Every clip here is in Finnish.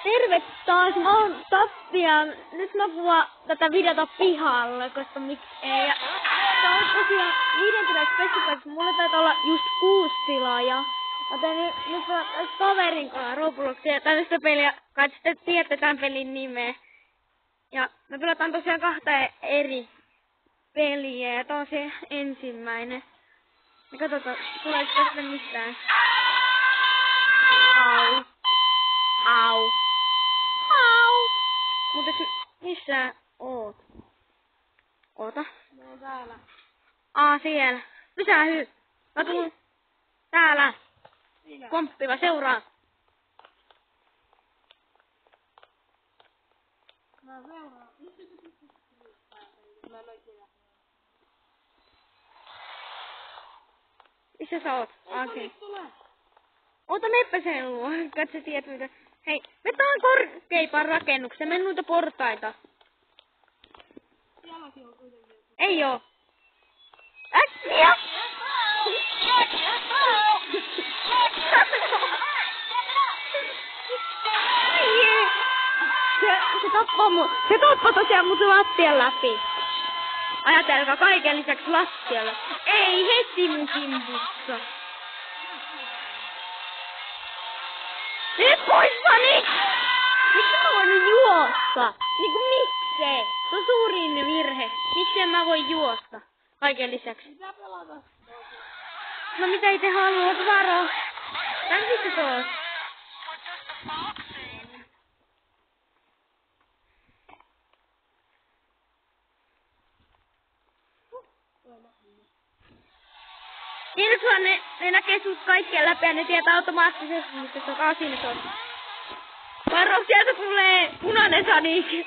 Terve taas, mä oon Tappi ja nyt mä kuvaan tätä videota pihalla, koska miksi ei. Ja tää on tosiaan 5. spesipaikassa, mulla taitaa olla just 6 tilaajaa. Joten nyt mä kaverin kanssa Robloxia tämmöstä peliä, kai sitten tiedätte tän pelin nimeä. Ja me pelataan tosiaan 2 eri peliä ja tää on se ensimmäinen. Ja katsotaan, tuleeko tästä mitään. Au. Au. Au. Mutta missä oot? Oota. Mä oon täällä. Siellä. Pysähy. Mä tuun. Täällä. Siinä. Komppila, seuraa. Mä seuraan. Mä en oikein. Missä sä oot? Okei. Oota, meppä sen luo. Katso, tiedät mitä. Hei, me taan korkeimpaan rakennukseen. Mene noita portaita. Sielläkin on kuitenkin. Ei oo. Äkkiä! Se tappaa tosiaan mut lattian läpi. Ajatelkaa kaiken lisäksi lattialla. Ei heti mun kimpussa. Nyt poissani! Miksi mä voin juosta? Niinku miksei? Se on suurin virhe. Miksi mä voi juosta? Kaiken lisäksi. Mitä pelata? No mitä itse haluat varo? Tän missä se on? Niin nyt vaan ne näkee sut kaikkien läpi ja ne tietää automaattisesti, mistä se on. Siinä se on. Varo, sieltä tulee punainen sanik.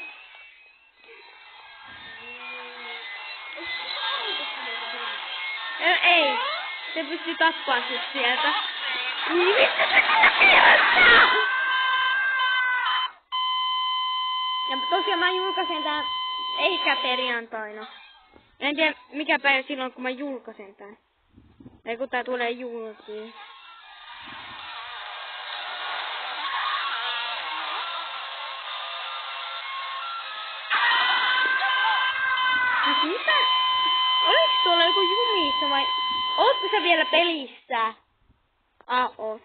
Ei. Se pystyy tappaa sut sieltä. Niin mistä se kyllä. Ja tosiaan mä julkaisen tän ehkä perjantaina. En tiedä mikä päivä silloin kun mä julkaisen tän. Ei kun tää tulee julkiin. Mitä? Oliko tuolla joku jumissa vai? Ootko sä vielä pelissä? Oot.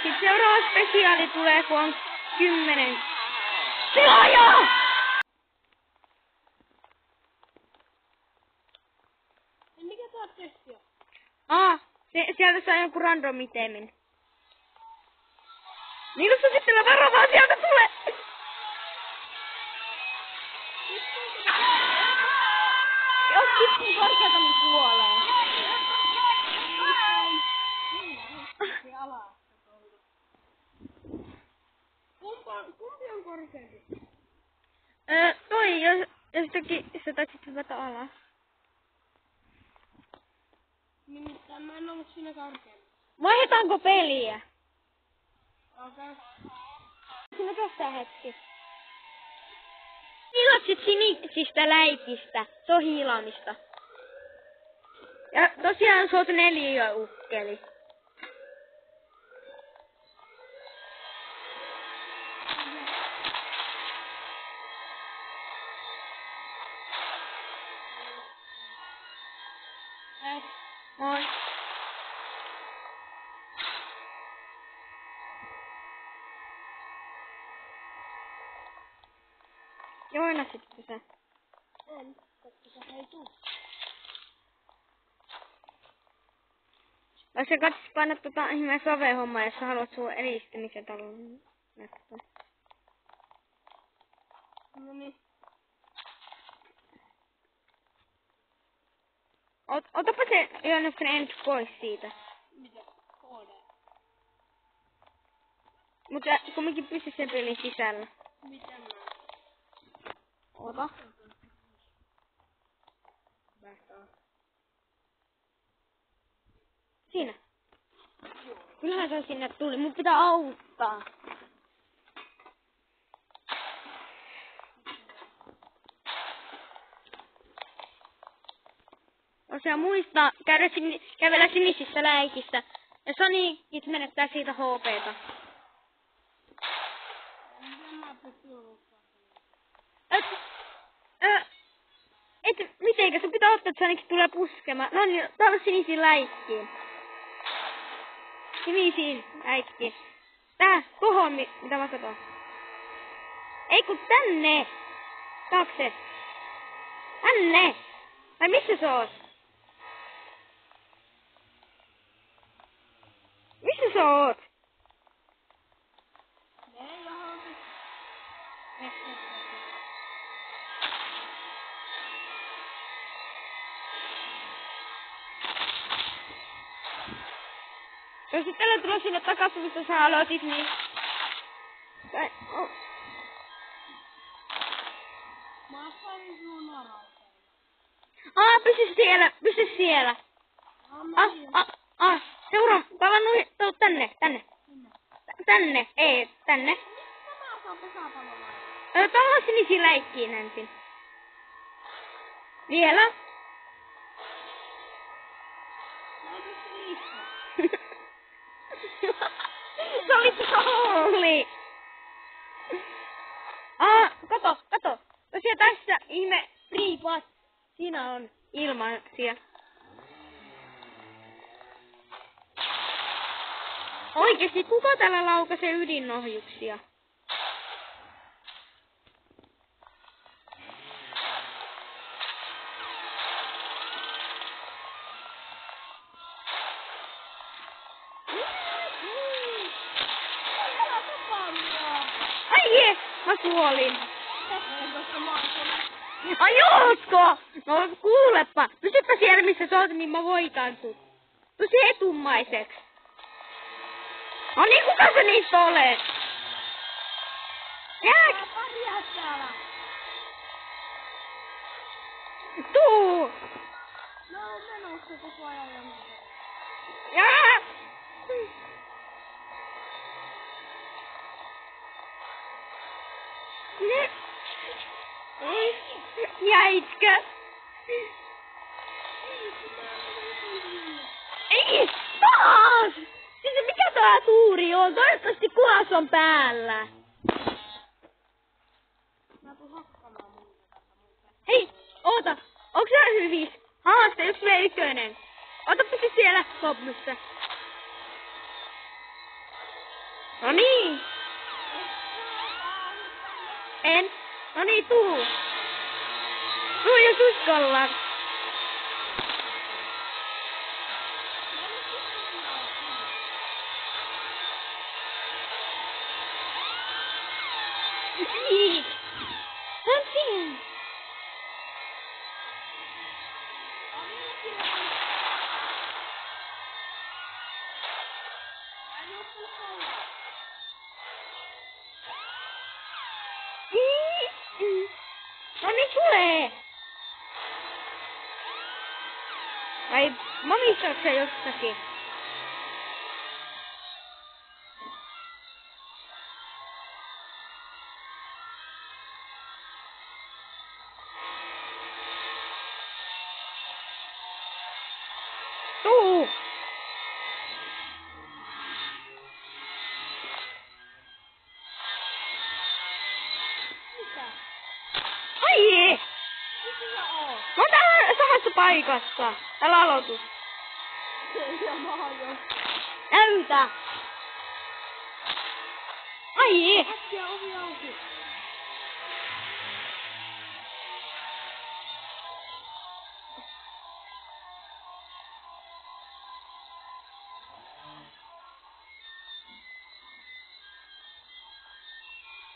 Sitten seuraava spesiaali tulee kun on 10 tilaajaa! Mikä tää on testi? Sieltä saa joku random itemin. Niin kun sitten varovaa sieltä tulee! Jos tippuu korkealta niin kuolee. Kumpi on korkeampi? Toi, jos toki sä taisit hypätä alas. Nimittäin mä en ollut siinä korkeampi. Vaihdetaanko peliä? Okei. Sinä kestää hetki. Hiilatsit sinisistä läikistä. Se on hiilaamista. Ja tosiaan se on 4 ukkeli. Moi. Joinasitko sä? En, koska sä ei tuu. Vai sä katsis painat ihmeen sove-hommaa, jos sä haluat sun edistymisen talon näyttää. Noniin. Otapa se Joonaksen ensin pois siitä. Mitä? KD. Mutta kumminkin pysy sen pelin sisällä. Mitä mä? Ota. Siinä. Kyllähän se sinne tuli. Mun pitää auttaa. tosiaan muistaa kävellä sinisissä läikissä. Ja Sonicit menettää siitä HP:ta. Mitenkä? Se pitää ottaa, että Sonic tulee puskemaan. No niin, täällä sinisiin läikkiin. Sinisiin läikkiin. Tähän, tohon, mitä mä katson. Ei kun tänne! Taakse! Tänne! Ai missä sä oot? Missä sä oot? Jos et tällä tulla sinne takaisin, mistä sä aloitit, niin... Pysy siellä. Seuraa, tänne, ei, tänne. Täällä sinisiin läikkiin ensin. Vielä. Se oli trolli. Kato. Tosiaan tässä ihme free pass. Siinä on ilmaisia. Oikeesti, kuka täällä laukaisee ydinohjuksia? Ai jee, mä kuolin. Ai ootko? No kuulepa, pysypä siellä missä sä oot, niin mä voitan sut. Pysy etummaiseksi. No niin, kuka sä niistä olet? Jääk! Tuu! No on menossa koko ajan. Jää! Jäitkö? Ei! Taas! Siis mikä tää tuuri on? Toivottavasti kuas on päällä. Mä tuun hakkamaan mun. Hei! Oota! Onks sä hyvis? Haaste 1v1. Ota pysy siellä kopmussa. No niin! En. No niin, tuu! Tuu ja suskolla! Niin! Hansin! No niin, tulee! Vai mamistaako se jostakin? Tuu! Mitä? Ai! Missä sä oot? Mä oon täällä samassa paikassa. Täällä aloitus. Ja mä oon jo. Näytä! Ai! Äkkiä ovi auki.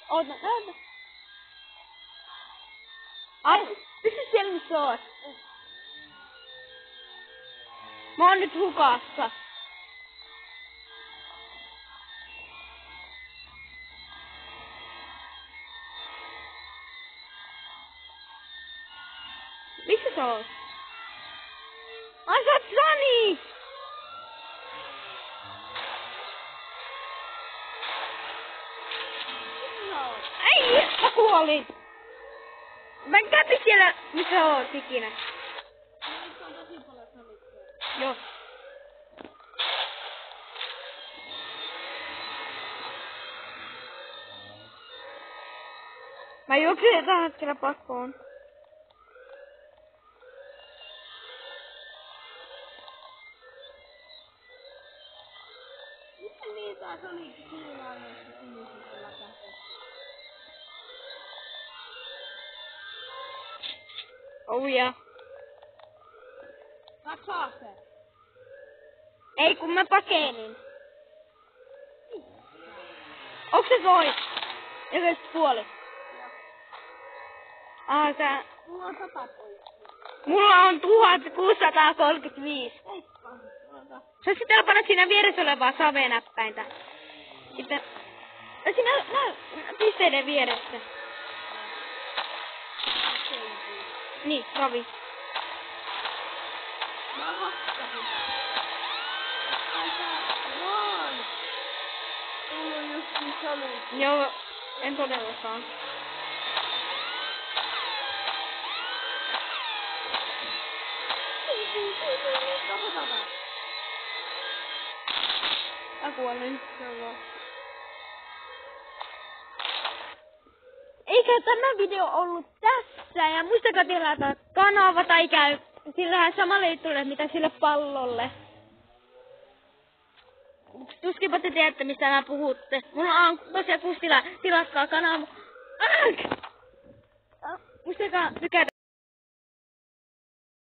Oota, näytä. Ai, pysy siellä missä oot. Mä oon nyt hukassa. Missä sä oot? Ai sä oot Sonic! Missä sä oot? Ai, mä kuolin! Mä en käpi siellä, missä oot ikinä. Nyt on tosi paljon. Joo. Mä juoksin tällä hetkellä pakoon. Miten niin taas oli kiinalaisessa sinisellä käsessä? Oh yeah. Saat saa se? Ei kun mä pakenin. Onks se toi? Joka sit kuoli? Sä... Mulla on 100 poikki. Mulla on 1635. Sä sitten panat siinä vieressä olevaa savenäppäintä. Sitten... Siinä pisteiden vieressä. Niin, ravi. Mä hakkasin. Vaan! Mulla on just niin salut. Joo, en todellakaan. Mä kuolin. Eikä tämä video ollut tässä, ja muistakaa tilata kanava tai käy sillähän samalle jutulle mitä sille pallolle. Tuskinpa te tiedätte mistä mä puhutte. Mulla on tosiaan 6 tilatkaa kanava. Muistakaa tykätä.